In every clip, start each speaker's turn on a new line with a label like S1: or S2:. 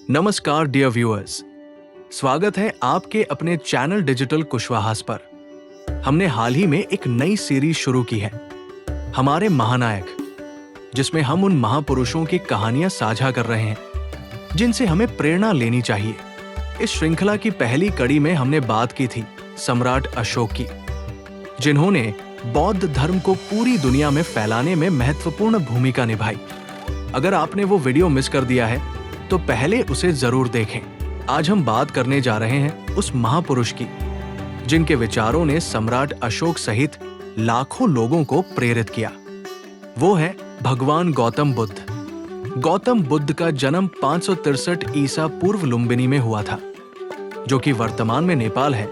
S1: नमस्कार dear viewers, स्वागत है आपके अपने चैनल डिजिटल कुशवाहास पर। हमने हाल ही में एक नई सीरीज शुरू की है, हमारे महानायक, जिसमें हम उन महापुरुषों की कहानियां साझा कर रहे हैं जिनसे हमें प्रेरणा लेनी चाहिए। इस श्रृंखला की पहली कड़ी में हमने बात की थी सम्राट अशोक की, जिन्होंने बौद्ध धर्म को पूरी दुनिया में फैलाने में महत्वपूर्ण भूमिका निभाई। अगर आपने वो वीडियो मिस कर दिया है तो पहले उसे जरूर देखें। आज हम बात करने जा रहे हैं उस महापुरुष की जिनके विचारों ने सम्राट अशोक सहित लाखों लोगों को प्रेरित किया। वो है भगवान गौतम बुद्ध। गौतम बुद्ध का जन्म 563 ईसा पूर्व लुम्बिनी में हुआ था, जो कि वर्तमान में नेपाल है।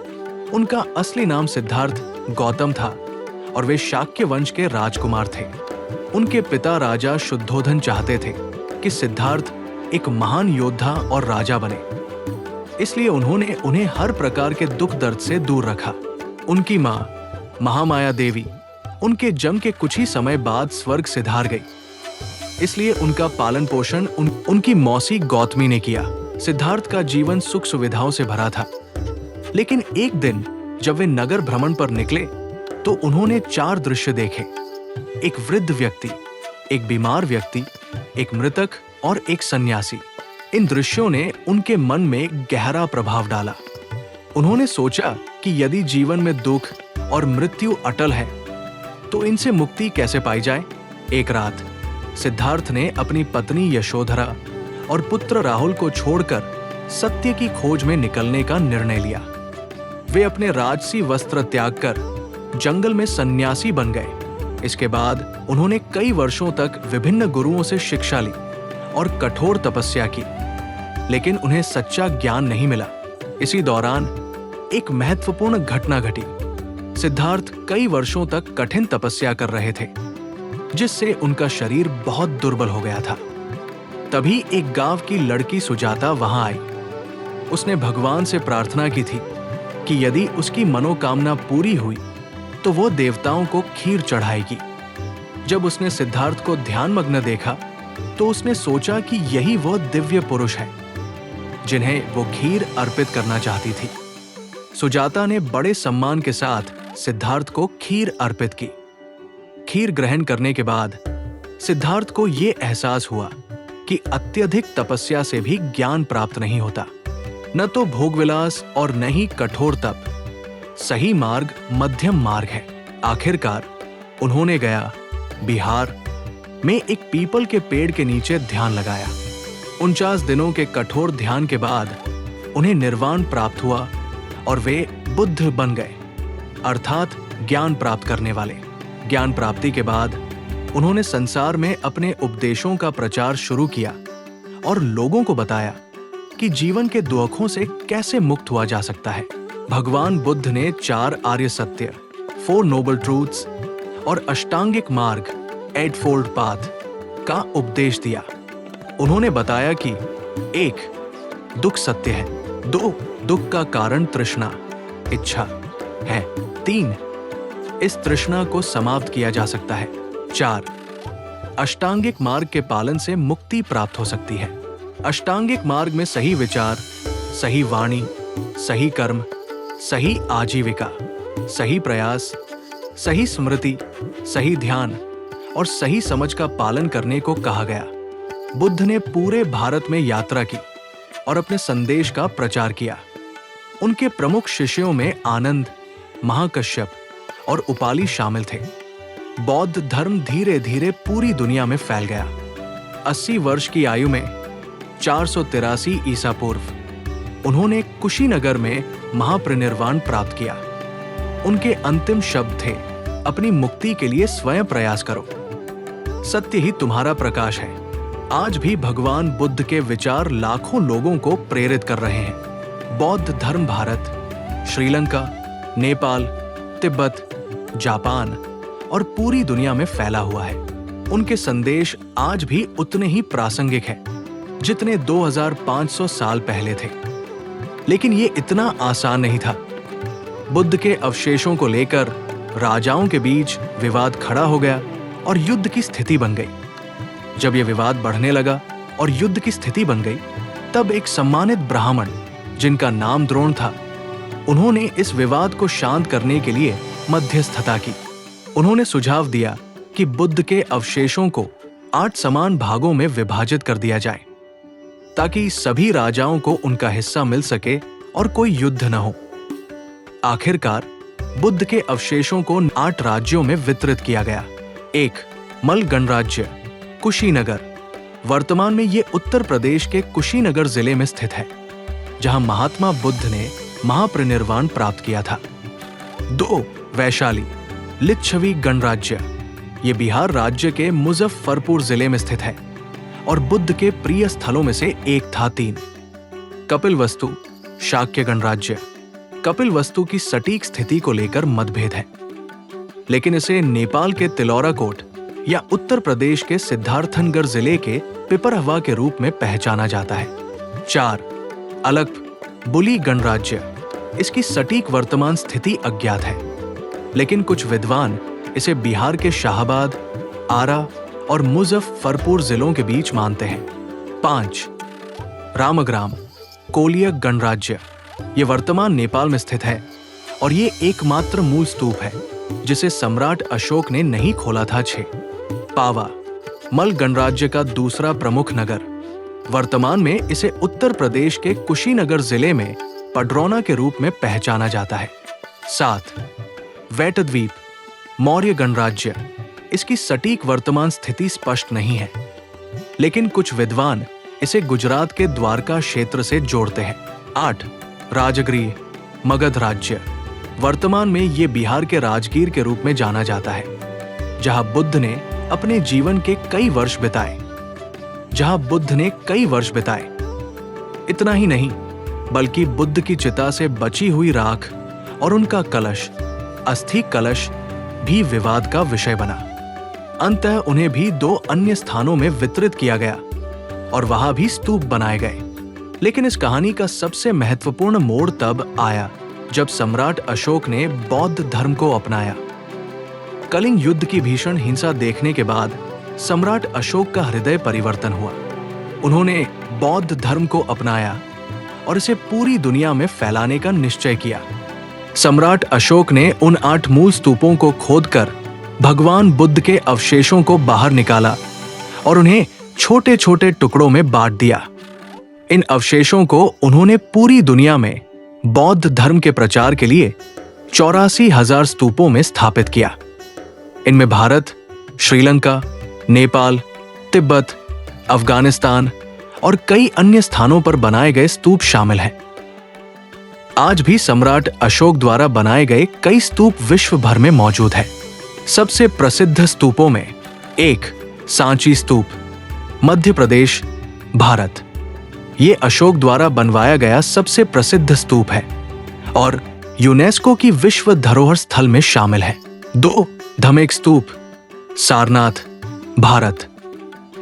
S1: उनका असली नाम सिद्धार्थ गौतम था और वे शाक्य वंश के राजकुमार थे। उनके पिता राजा शुद्धोधन चाहते थे कि सिद्धार्थ एक महान योद्धा और राजा बने, इसलिए उन्होंने उन्हें हर प्रकार के दुख दर्द से दूर रखा। उनकी मां महामाया देवी उनके जन्म के कुछ ही समय बाद स्वर्ग सिधार गई, इसलिए उनका पालन पोषण उनकी मौसी गौतमी ने किया। सिद्धार्थ का जीवन सुख सुविधाओं से भरा था, लेकिन एक दिन जब वे नगर भ्रमण पर निकले तो उन्होंने 4 दृश्य देखे। एक वृद्ध व्यक्ति, एक बीमार व्यक्ति, एक मृतक और एक सन्यासी। इन दृश्यों ने उनके मन में गहरा प्रभाव डाला। उन्होंने सोचा कि यदि जीवन में दुख और मृत्यु अटल है तो इनसे मुक्ति कैसे पाई जाए। एक रात सिद्धार्थ ने अपनी पत्नी यशोधरा और पुत्र राहुल को छोड़कर सत्य की खोज में निकलने का निर्णय लिया। वे अपने राजसी वस्त्र त्याग कर जंगल में सन्यासी बन गए। इसके बाद उन्होंने कई वर्षों तक विभिन्न गुरुओं से शिक्षा ली और कठोर तपस्या की, लेकिन उन्हें सच्चा ज्ञान नहीं मिला। इसी दौरान एक महत्वपूर्ण घटना घटी। सिद्धार्थ कई वर्षों तक कठिन तपस्या कर रहे थे, जिससे उनका शरीर बहुत दुर्बल हो गया था। तभी एक गांव की लड़की सुजाता वहां आई। उसने भगवान से प्रार्थना की थी कि यदि उसकी मनोकामना पूरी हुई तो वो देवताओं को खीर चढ़ाएगी। जब उसने सिद्धार्थ को ध्यानमग्न देखा तो उसने सोचा कि यही वो दिव्य पुरुष है जिन्हें वो खीर अर्पित करना चाहती थी। सुजाता ने बड़े सम्मान के साथ सिद्धार्थ को खीर अर्पित की। खीर ग्रहण करने के बाद सिद्धार्थ को ये एहसास हुआ कि अत्यधिक तपस्या से भी ज्ञान प्राप्त नहीं होता। न तो भोगविलास और न ही कठोर तप। सही मार्ग मध्यम मार्ग है। आखिरकार उन्होंने गया बिहार में एक पीपल के पेड़ के नीचे ध्यान लगाया। 49 दिनों के कठोर ध्यान के बाद उन्हें निर्वाण प्राप्त हुआ और वे बुद्ध बन गए, अर्थात ज्ञान प्राप्त करने वाले। ज्ञान प्राप्ति के बाद उन्होंने संसार में अपने उपदेशों का प्रचार शुरू किया और लोगों को बताया कि जीवन के दुखों से कैसे मुक्त हुआ जा सकता है। भगवान बुद्ध ने 4 आर्य सत्य, 4 नोबल ट्रूथ्स और अष्टांगिक मार्ग, 8 फोल्ड पाथ का उपदेश दिया। उन्होंने बताया कि 1. दुख सत्य है। 2. दुख का कारण तृष्णा, इच्छा है। 3. इस तृष्णा को समाप्त किया जा सकता है। 4. अष्टांगिक मार्ग के पालन से मुक्ति प्राप्त हो सकती है। अष्टांगिक मार्ग में सही विचार, सही वाणी, सही कर्म, सही आजीविका, सही प्रयास, सही स्मृति, सही ध्यान और सही समझ का पालन करने को कहा गया। बुद्ध ने पूरे भारत में यात्रा की और अपने संदेश का प्रचार किया। उनके प्रमुख शिष्यों में आनंद, महाकश्यप और उपाली शामिल थे। बौद्ध धर्म धीरे धीरे पूरी दुनिया में फैल गया। 80 वर्ष की आयु में 483 ईसा पूर्व उन्होंने कुशीनगर में महापरिनिर्वाण प्राप्त किया। उनके अंतिम शब्द थे, अपनी मुक्ति के लिए स्वयं प्रयास करो, सत्य ही तुम्हारा प्रकाश है। आज भी भगवान बुद्ध के विचार लाखों लोगों को प्रेरित कर रहे हैं। बौद्ध धर्म भारत, श्रीलंका, नेपाल, तिब्बत, जापान और पूरी दुनिया में फैला हुआ है। उनके संदेश आज भी उतने ही प्रासंगिक हैं जितने 2500 साल पहले थे। लेकिन ये इतना आसान नहीं था। बुद्ध के अवशेषों को लेकर राजाओं के बीच विवाद खड़ा हो गया और युद्ध की स्थिति बन गई। जब यह विवाद बढ़ने लगा और युद्ध की स्थिति बन गई तब एक सम्मानित ब्राह्मण जिनका नाम द्रोण था, उन्होंने इस विवाद को शांत करने के लिए मध्यस्थता की। उन्होंने सुझाव दिया कि बुद्ध के अवशेषों को 8 समान भागों में विभाजित कर दिया जाए ताकि सभी राजाओं को उनका हिस्सा मिल सके और कोई युद्ध न हो। आखिरकार बुद्ध के अवशेषों को 8 राज्यों में वितरित किया गया। 1. मल गणराज्य, कुशीनगर। वर्तमान में ये उत्तर प्रदेश के कुशीनगर जिले में स्थित है, जहां महात्मा बुद्ध ने महापरिनिर्वाण प्राप्त किया था। 2. वैशाली, लिच्छवी गणराज्य। ये बिहार राज्य के मुजफ्फरपुर जिले में स्थित है और बुद्ध के प्रिय स्थलों में से एक था। 3. कपिलवस्तु, शाक्य गणराज्य। कपिलवस्तु की सटीक स्थिति को लेकर मतभेद है, लेकिन इसे नेपाल के तिलौराकोट या उत्तर प्रदेश के सिद्धार्थनगर जिले के पिपरहवा के रूप में पहचाना जाता है। 4. अलप बुली गणराज्य। इसकी सटीक वर्तमान स्थिति अज्ञात है, लेकिन कुछ विद्वान इसे बिहार के शाहाबाद, आरा और मुजफ्फरपुर जिलों के बीच मानते हैं। 5. रामग्राम, कोलियक गणराज्य। ये वर्तमान नेपाल में स्थित है और ये एकमात्र मूल स्तूप है जिसे सम्राट अशोक ने नहीं खोला था। 6. पावा, मल गणराज्य का दूसरा प्रमुख नगर। वर्तमान में इसे उत्तर प्रदेश के कुशीनगर जिले में पडरौना के रूप में पहचाना जाता है। 7. वैटद्वीप, मौर्य गणराज्य। इसकी सटीक वर्तमान स्थिति स्पष्ट नहीं है, लेकिन कुछ विद्वान इसे गुजरात के द्वारका क्षेत्र से जोड़ते हैं। 8. राजगृह, मगध राज्य। वर्तमान में ये बिहार के राजगीर के रूप में जाना जाता है, जहां बुद्ध ने अपने जीवन के कई वर्ष बिताए। इतना ही नहीं, बल्कि बुद्ध की चिता से बची हुई राख और उनका कलश, अस्थि कलश, भी विवाद का विषय बना। अंततः उन्हें भी 2 अन्य स्थानों में वितरित किया गया और वहां भी स्तूप बनाए गए। लेकिन इस कहानी का सबसे महत्वपूर्ण मोड़ तब आया जब सम्राट अशोक ने बौद्ध धर्म को अपनाया। कलिंग युद्ध की भीषण हिंसा देखने के बाद सम्राट अशोक का हृदय परिवर्तन हुआ। उन्होंने बौद्ध धर्म को अपनाया और इसे पूरी दुनिया में फैलाने का निश्चय किया। सम्राट अशोक ने उन 8 मूल स्तूपों को खोदकर भगवान बुद्ध के अवशेषों को बाहर निकाला और उन्हें छोटे छोटे टुकड़ों में बांट दिया। इन अवशेषों को उन्होंने पूरी दुनिया में बौद्ध धर्म के प्रचार के लिए 84,000 स्तूपों में स्थापित किया। इनमें भारत, श्रीलंका, नेपाल, तिब्बत, अफगानिस्तान और कई अन्य स्थानों पर बनाए गए स्तूप शामिल हैं। आज भी सम्राट अशोक द्वारा बनाए गए कई स्तूप विश्व भर में मौजूद है। सबसे प्रसिद्ध स्तूपों में 1. सांची स्तूप, मध्य प्रदेश, भारत। ये अशोक द्वारा बनवाया गया सबसे प्रसिद्ध स्तूप है और यूनेस्को की विश्व धरोहर स्थल में शामिल है। 2. धमेक स्तूप, सारनाथ, भारत।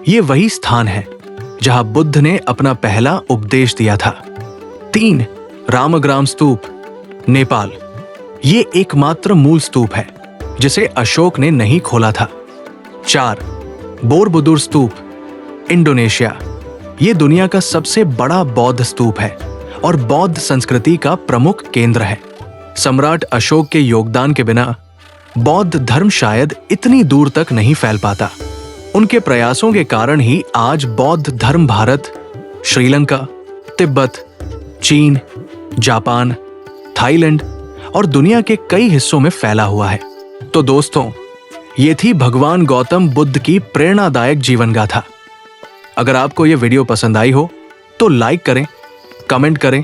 S1: ये वही स्थान है जहां बुद्ध ने अपना पहला उपदेश दिया था। 3. रामग्राम स्तूप, नेपाल। ये एकमात्र मूल स्तूप है जिसे अशोक ने नहीं खोला था। 4. बोरबुदुर स्तूप, इंडोनेशिया। ये दुनिया का सबसे बड़ा बौद्ध स्तूप है और बौद्ध संस्कृति का प्रमुख केंद्र है। सम्राट अशोक के योगदान के बिना बौद्ध धर्म शायद इतनी दूर तक नहीं फैल पाता। उनके प्रयासों के कारण ही आज बौद्ध धर्म भारत, श्रीलंका, तिब्बत, चीन, जापान, थाईलैंड और दुनिया के कई हिस्सों में फैला हुआ है। तो दोस्तों, ये थी भगवान गौतम बुद्ध की प्रेरणादायक जीवन गाथा। अगर आपको ये वीडियो पसंद आई हो तो लाइक करें, कमेंट करें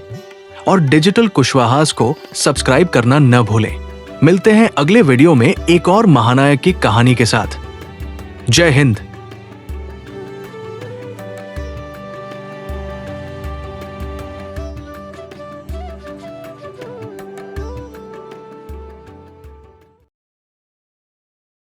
S1: और डिजिटल कुशवाहास को सब्सक्राइब करना न भूलें। मिलते हैं अगले वीडियो में एक और महानायक की कहानी के साथ। जय हिंद।